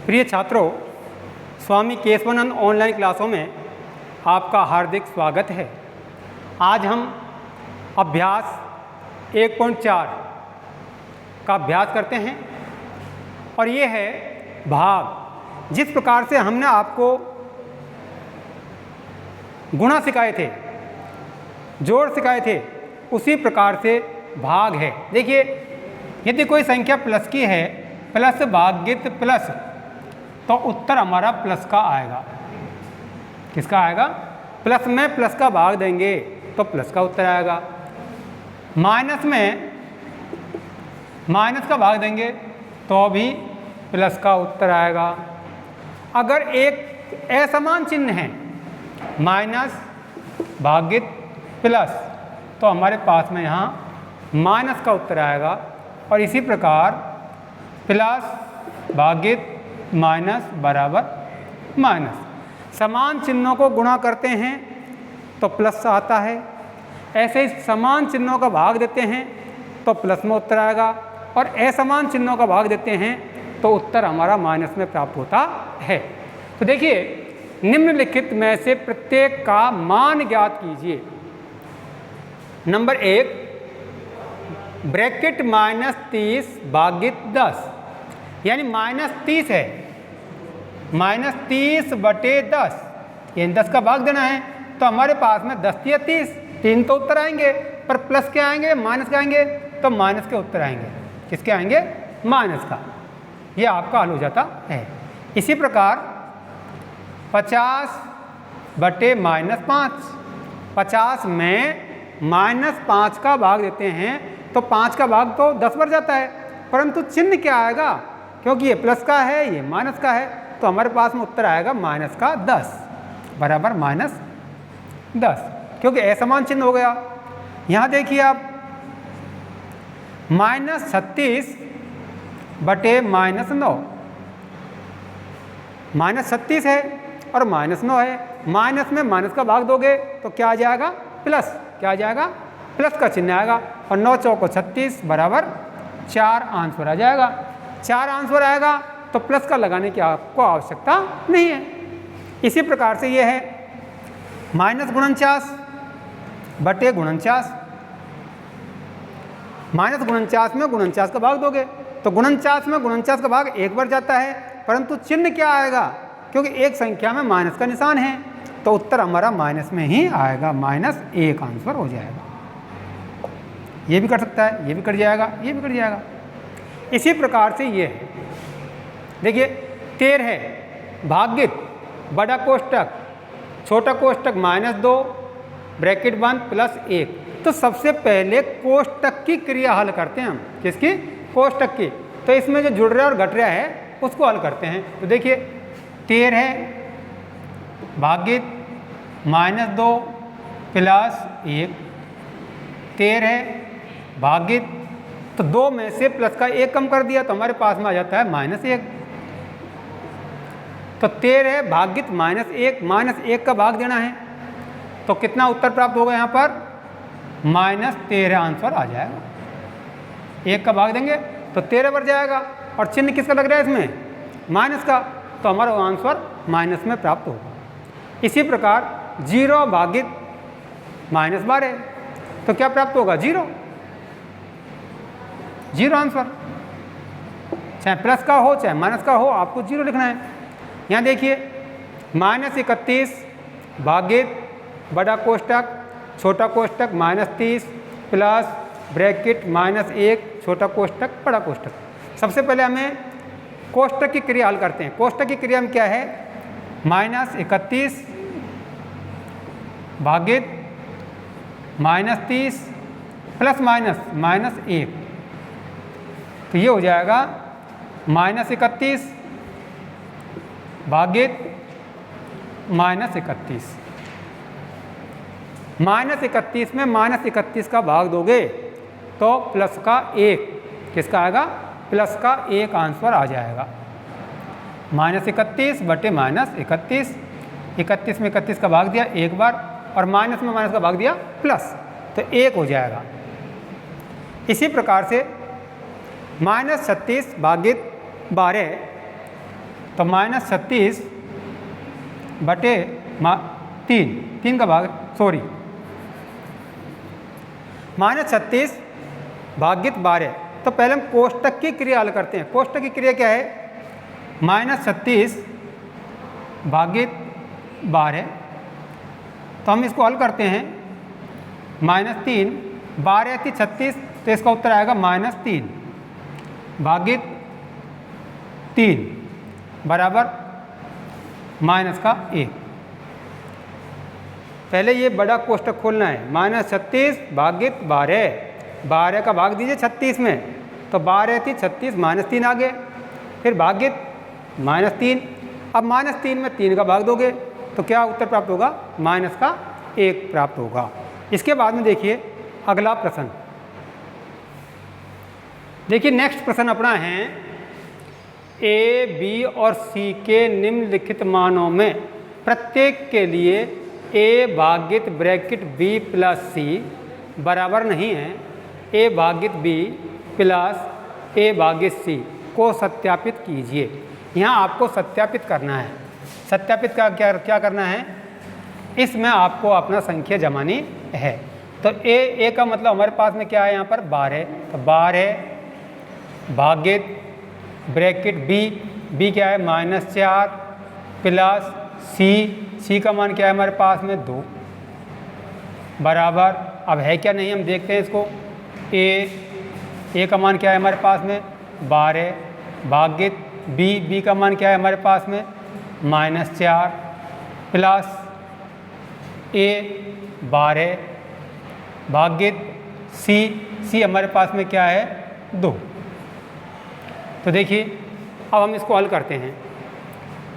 प्रिय छात्रों, स्वामी केशवानंद ऑनलाइन क्लासों में आपका हार्दिक स्वागत है। आज हम अभ्यास 1.4 का अभ्यास करते हैं और ये है भाग। जिस प्रकार से हमने आपको गुणा सिखाए थे, जोड़ सिखाए थे, उसी प्रकार से भाग है। देखिए, यदि कोई संख्या प्लस की है, प्लस भागित प्लस, तो उत्तर हमारा प्लस का आएगा। किसका आएगा? प्लस में प्लस का भाग देंगे तो प्लस का उत्तर आएगा। माइनस में माइनस का भाग देंगे तो भी प्लस का उत्तर आएगा। अगर एक असमान चिन्ह है, माइनस भागित प्लस, तो हमारे पास में यहाँ माइनस का उत्तर आएगा। और इसी प्रकार प्लस भागित माइनस बराबर माइनस। समान चिन्हों को गुणा करते हैं तो प्लस आता है, ऐसे ही समान चिन्हों का भाग देते हैं तो प्लस में उत्तर आएगा, और असमान चिन्हों का भाग देते हैं तो उत्तर हमारा माइनस में प्राप्त होता है। तो देखिए, निम्नलिखित में से प्रत्येक का मान ज्ञात कीजिए। नंबर 1, ब्रैकेट -30 भागित 10, यानी -30 है, -30/10, यानी 10 का भाग देना है। तो हमारे पास में 10 या 30, 3 तो उत्तर आएंगे, पर प्लस के आएंगे, माइनस के आएंगे, तो माइनस के उत्तर आएंगे। किसके आएंगे? माइनस का। ये आपका हल हो जाता है। इसी प्रकार 50/-5, 50 में -5 का भाग देते हैं तो 5 का भाग तो 10 बढ़ जाता है, परंतु चिन्ह क्या आएगा? क्योंकि ये प्लस का है, ये माइनस का है, तो हमारे पास में उत्तर आएगा माइनस का 10 बराबर -10, क्योंकि असमान चिन्ह हो गया। यहाँ देखिए आप, -36/-9, -36 है और -9 है। माइनस में माइनस का भाग दोगे तो क्या आ जाएगा? प्लस। क्या आ जाएगा? प्लस का चिन्ह आएगा। और 9 चौको 36 बराबर 4 आंसर आ जाएगा। 4 आंसर आएगा तो प्लस का लगाने की आपको आवश्यकता नहीं है। इसी प्रकार से ये है -49/-49, -49 में 49 का भाग दोगे तो 49 में 49 का भाग 1 बढ़ जाता है, परंतु चिन्ह क्या आएगा? क्योंकि एक संख्या में माइनस का निशान है, तो उत्तर हमारा माइनस में ही आएगा, -1 आंसर हो जाएगा। ये भी कर सकता है, ये भी कट जाएगा, ये भी कट जाएगा। इसी प्रकार से ये है, देखिए 13 भागित बड़ा कोष्टक छोटा कोष्टक -2 ब्रैकेट बंद +1। तो सबसे पहले कोष्टक की क्रिया हल करते हैं हम। किसकी? कोष्टक की। तो इसमें जो जुड़ रहा है और घट रहा है उसको हल करते हैं। तो देखिए 13 भागित -2 +1, 13 भागित, तो 2 में से प्लस का 1 कम कर दिया तो हमारे पास में आ जाता है -1। तो 13 भागित -1 का भाग देना है तो कितना उत्तर प्राप्त होगा? यहाँ पर -13 आंसर आ जाएगा। 1 का भाग देंगे तो 13 बढ़ जाएगा, और चिन्ह किसका लग रहा है इसमें? माइनस का, तो हमारा आंसर माइनस में प्राप्त होगा। इसी प्रकार 0 भागित -12, तो क्या प्राप्त होगा? 0 आंसर। चाहे प्लस का हो चाहे माइनस का हो, आपको 0 लिखना है। यहाँ देखिए -31 भागित बड़ा कोष्टक छोटा कोष्टक -30 प्लस ब्रैकेट -1 छोटा कोष्टक बड़ा कोष्टक। सबसे पहले हमें कोष्टक की क्रिया हल करते हैं। कोष्टक की क्रिया में क्या है? -31 भागित -30 प्लस -1, तो ये हो जाएगा -31 भागित -31। -31 में -31 का भाग दोगे तो प्लस का 1, किसका आएगा? प्लस का 1 आंसर आ जाएगा। -31/-31, 31 में 31 का भाग दिया 1 बार, और माइनस में माइनस का भाग दिया प्लस, तो 1 हो जाएगा। इसी प्रकार से -36 भागित 12 तो -36 बटे 3 का भाग, सॉरी -36 भागित 12। तो पहले हम कोष्टक की क्रिया हल करते हैं। कोष्टक की क्रिया क्या है? -36 भागित 12। तो हम इसको हल करते हैं। -3, 12 थी 36, तो इसका उत्तर आएगा -3 भागित 3 बराबर -1। पहले ये बड़ा कोष्टक खोलना है। -36 भागित 12, 12 का भाग दीजिए 36 में, तो 12 थी 36, -3 आ गए, फिर भागित -3। अब -3 में 3 का भाग दोगे तो क्या उत्तर प्राप्त होगा? -1 प्राप्त होगा। इसके बाद में देखिए अगला प्रश्न। देखिए नेक्स्ट प्रश्न अपना है, ए, बी और सी के निम्नलिखित मानों में प्रत्येक के लिए a भागित ब्रैकेट b प्लस सी बराबर नहीं है a भागित b प्लस a भागित सी को सत्यापित कीजिए। यहाँ आपको सत्यापित करना है। सत्यापित का क्या करना है? इसमें आपको अपना संख्या जमानी है। तो a का मतलब हमारे पास में क्या है? यहाँ पर 12, तो 12 भागित ब्रैकेट b क्या है? -4 प्लस सी का मान क्या है हमारे पास में? 2 बराबर, अब है क्या नहीं हम देखते हैं इसको। a का मान क्या है हमारे पास में? 12 भागित b का मान क्या है हमारे पास में? -4 प्लस a 12 भागित सी हमारे पास में क्या है? 2। तो देखिए अब हम इसको हल करते हैं।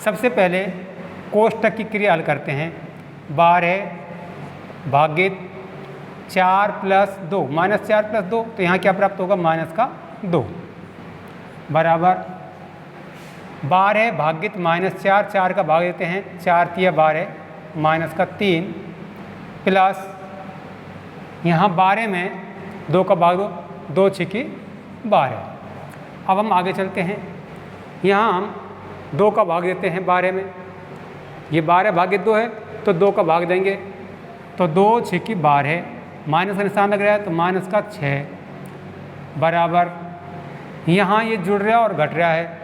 सबसे पहले कोष्टक की क्रिया हल करते हैं। 12 भागित 4 प्लस 2, -4 प्लस 2, तो यहाँ क्या प्राप्त होगा? -2 बराबर 12 भागित -4, 4 का भाग देते हैं, 4 तिया 12 -3 प्लस यहाँ 12 में 2 का भाग दो, 2 छिकी 12। अब हम आगे चलते हैं। यहाँ हम 2 का भाग देते हैं 12 में, ये 12 भागित 2 है तो 2 का भाग देंगे, तो 2 छिकी 12, माइनस का निशान लग रहा है तो -6 बराबर, यहाँ ये जुड़ रहा है और घट रहा है,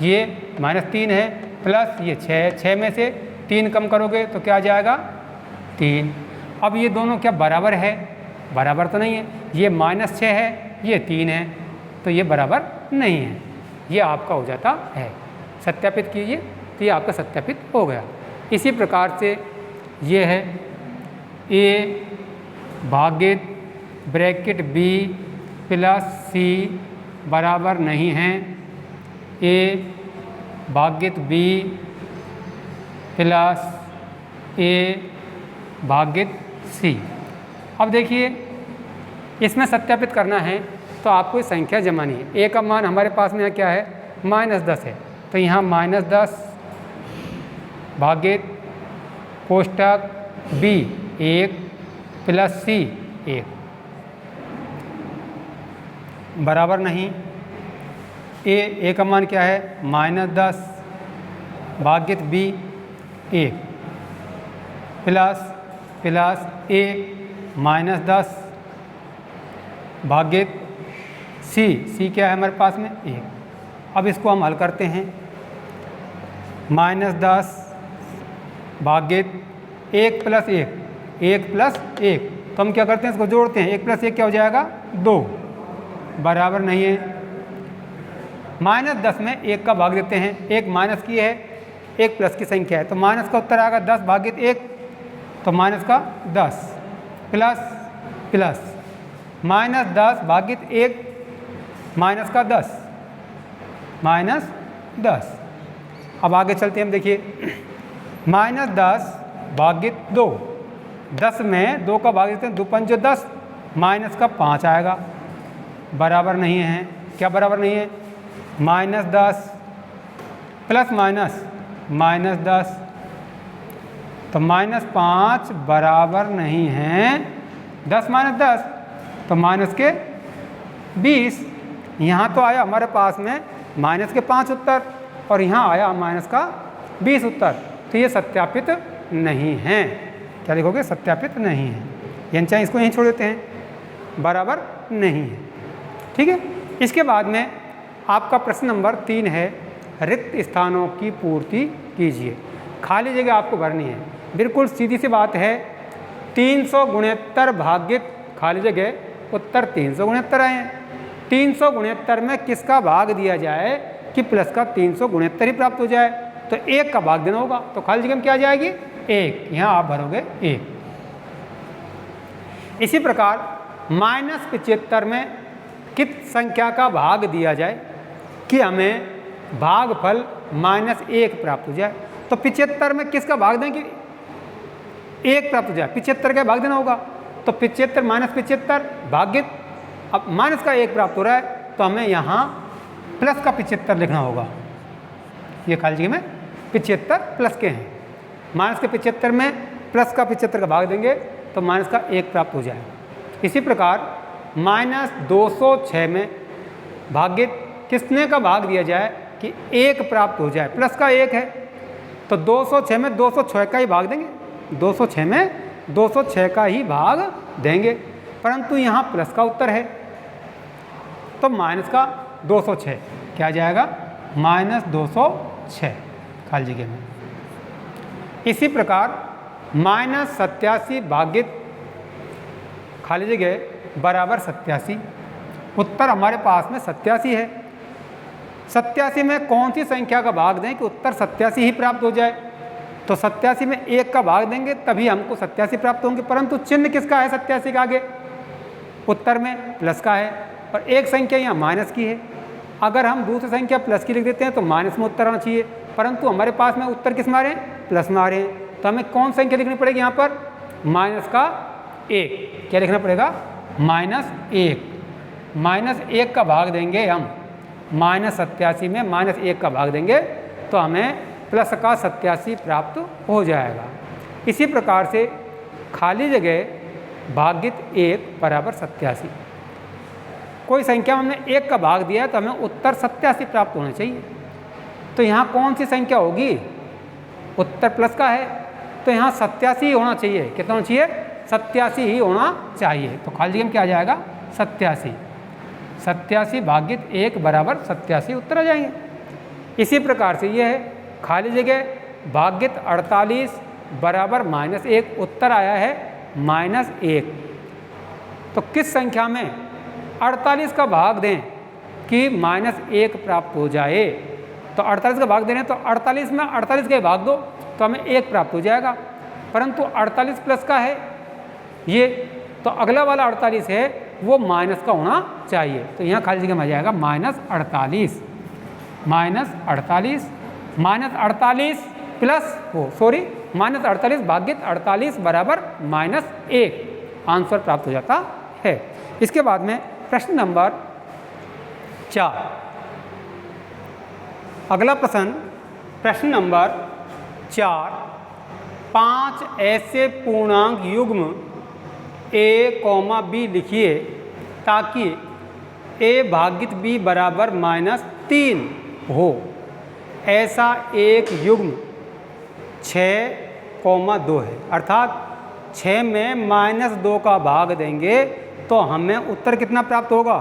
ये -3 है प्लस ये 6 में से 3 कम करोगे तो क्या आ जाएगा? 3। अब ये दोनों क्या बराबर है? बराबर तो नहीं है, ये -6 है, ये 3 है, तो ये बराबर नहीं है। ये आपका हो जाता है। सत्यापित कीजिए, तो ये आपका सत्यापित हो गया। इसी प्रकार से ये है a भागित ब्रैकेट b प्लस c बराबर नहीं है a भागित b प्लस a भागित c। अब देखिए इसमें सत्यापित करना है तो आपको संख्या जमानी है। a का मान हमारे पास में क्या है? -10 है, तो यहाँ -10 भागित कोष्टक b 1 प्लस c 1 बराबर नहीं। a का मान क्या है? -10 भागित b 1 प्लस a -10 भागित c क्या है हमारे पास में? 1। अब इसको हम हल करते हैं। -10 भागित 1 प्लस 1 तो हम क्या करते हैं? इसको जोड़ते हैं। 1 प्लस 1 क्या हो जाएगा? 2 बराबर नहीं है। -10 में 1 का भाग देते हैं, 1 माइनस की है, 1 प्लस की संख्या है, तो माइनस का उत्तर आएगा 10 भागित 1, तो -10 प्लस -10 भागित 1 -10। अब आगे चलते हैं हम। देखिए -10 भागित 2, 10 में 2 का भाग देते हैं, 2 पंजे 10, -5 आएगा, बराबर नहीं है। क्या बराबर नहीं है? -10 प्लस -10, तो -5 बराबर नहीं है। 10 - 10 तो -20। यहाँ तो आया हमारे पास में -5 उत्तर, और यहाँ आया माइनस का 20 उत्तर, तो ये सत्यापित नहीं है। क्या लिखोगे? सत्यापित नहीं है, यानी चाहे इसको यहीं छोड़ देते हैं, बराबर नहीं है। ठीक है। इसके बाद में आपका प्रश्न नंबर 3 है, रिक्त स्थानों की पूर्ति कीजिए। खाली जगह आपको भरनी है, बिल्कुल सीधी सी बात है। 369 भागित खाली जगह, उत्तर 369 आए हैं। 369 में किसका भाग दिया जाए कि प्लस का 369 ही प्राप्त हो जाए? तो 1 का भाग देना होगा, तो खाली जगह में क्या आ जाएगी? 1। यहाँ आप भरोगे 1। इसी प्रकार -75 में किस संख्या का भाग दिया जाए कि हमें भागफल -1 प्राप्त हो जाए? तो 75 में किसका भाग दें कि 1 प्राप्त हो जाए? 75 का भाग देना होगा, तो 75 - 75 भागित, अब माइनस का 1 प्राप्त हो रहा है, तो हमें यहाँ प्लस का 75 लिखना होगा। ये खाली जगह में 75 प्लस के हैं, माइनस के 75 में प्लस का 75 का भाग देंगे तो माइनस का 1 प्राप्त हो जाएगा। इसी प्रकार -206 में भागित किसने का भाग दिया जाए कि 1 प्राप्त हो जाए? प्लस का 1 है, तो 206 में 206 का ही भाग देंगे, 206 में 206 का ही भाग देंगे, परंतु यहाँ प्लस का उत्तर है, तो माइनस का 206 क्या आ जाएगा? -206 खाली जगह में। इसी प्रकार -87 भागित खाली जगह बराबर 87, उत्तर हमारे पास में 87 है। 87 में कौन सी संख्या का भाग दें कि उत्तर 87 ही प्राप्त हो जाए? तो 87 में 1 का भाग देंगे तभी हमको 87 प्राप्त होंगे, परंतु चिन्ह किसका है 87 का आगे? उत्तर में प्लस का है, और एक संख्या यहाँ माइनस की है। अगर हम दूसरी संख्या प्लस की लिख देते हैं तो माइनस में उत्तर आना चाहिए, परंतु हमारे पास में उत्तर किस में आ रहे हैं? प्लस में आ रहे हैं, तो हमें कौन संख्या लिखनी पड़ेगी यहाँ पर? -1। क्या लिखना पड़ेगा? -1। -1 का भाग देंगे हम, -87 में -1 का भाग देंगे तो हमें प्लस का 87 प्राप्त हो जाएगा। इसी प्रकार से खाली जगह भागित 1 बराबर 87। कोई संख्या में हमने 1 का भाग दिया है तो हमें उत्तर 87 प्राप्त होना चाहिए, तो यहाँ कौन सी संख्या होगी? उत्तर प्लस का है, तो यहाँ 87 ही होना चाहिए। कितना होना चाहिए? 87 ही होना चाहिए, तो खाली जगह में क्या आ जाएगा? 87। 87 भागित 1 बराबर 87 उत्तर आ जाएंगे। इसी प्रकार से यह है खाली जगह भागित 48 बराबर -1, उत्तर आया है -1। तो किस संख्या में 48 का भाग दें कि -1 प्राप्त हो जाए? तो 48 का भाग दे रहे हैं तो 48 में 48 का भाग दो तो हमें 1 प्राप्त हो जाएगा, परंतु 48 प्लस का है ये, तो अगला वाला 48 है वो माइनस का होना चाहिए, तो यहाँ खाली जगह में आ जाएगा -48 प्लस -48 भागित 48 बराबर -1 आंसर प्राप्त हो जाता है। इसके बाद में प्रश्न नंबर 4, अगला प्रश्न नंबर 4, 5 ऐसे पूर्णांक युग्म a, b लिखिए ताकि a भागित b बराबर -3 हो। ऐसा एक युग्म 6,2 है, अर्थात 6 में -2 का भाग देंगे तो हमें उत्तर कितना प्राप्त होगा?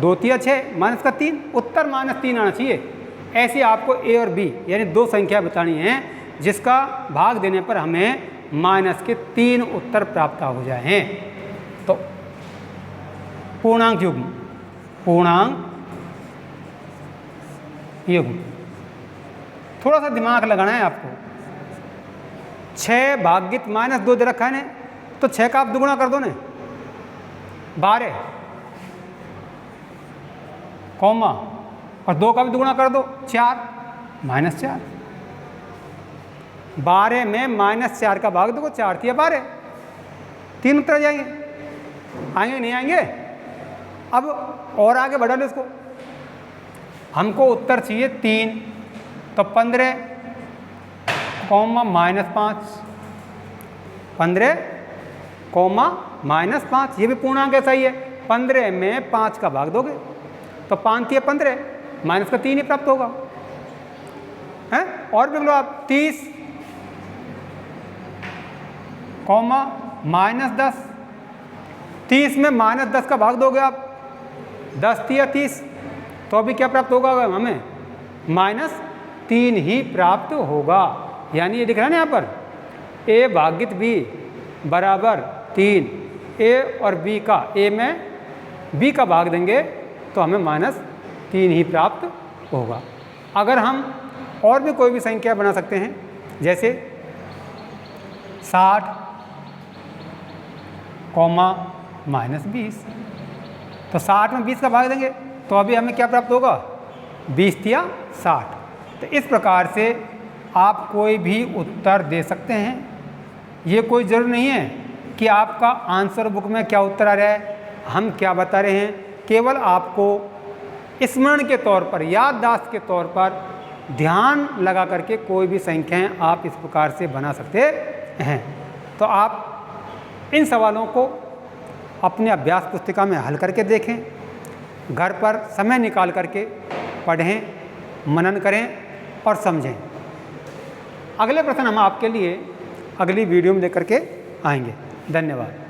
2 तिया 6 -3, उत्तर -3 आना चाहिए। ऐसे आपको a और b यानी 2 संख्या बतानी है जिसका भाग देने पर हमें -3 उत्तर प्राप्त हो जाए। तो पूर्णांक युग्म थोड़ा सा दिमाग लगाना है आपको। 6 भागित -2 दे रखा है ना, तो 6 का आप दुगुना कर दो ना, 12 कॉमा और 2 का भी दुगुना कर दो 4 -4। 12 में -4 का भाग दो, 4 तिया 12, 3 उत्तर जाएंगे। आएंगे नहीं आएंगे? अब और आगे बढ़ा लो इसको, हमको उत्तर चाहिए 3, तो 15 कॉमा -5, 15 कॉमा -5, ये भी पूर्णांक ऐसा ही है। 15 में 5 का भाग दोगे तो 5 तिया 15, -3 ही प्राप्त होगा। हैं, और भी लो आप 30, कॉमा -10। 30 में -10 का भाग दोगे आप, 10 तिया 30, तो अभी क्या प्राप्त होगा हमें? -3 ही प्राप्त होगा। यानी ये दिख रहा है ना यहाँ पर, a भागित b बराबर 3। a और b का, a में b का भाग देंगे तो हमें -3 ही प्राप्त होगा। अगर हम और भी कोई भी संख्या बना सकते हैं, जैसे 60, कॉमा -20, तो 60 में 20 का भाग देंगे तो अभी हमें क्या प्राप्त होगा? 20 तिया 60। तो इस प्रकार से आप कोई भी उत्तर दे सकते हैं। ये कोई ज़रूर नहीं है कि आपका आंसर बुक में क्या उत्तर आ रहा है, हम क्या बता रहे हैं। केवल आपको स्मरण के तौर पर, याददाश्त के तौर पर ध्यान लगा करके कोई भी संख्याएं आप इस प्रकार से बना सकते हैं। तो आप इन सवालों को अपने अभ्यास पुस्तिका में हल करके देखें, घर पर समय निकाल करके पढ़ें, मनन करें और समझें। अगले प्रश्न हम आपके लिए अगली वीडियो में लेकर के आएंगे। धन्यवाद।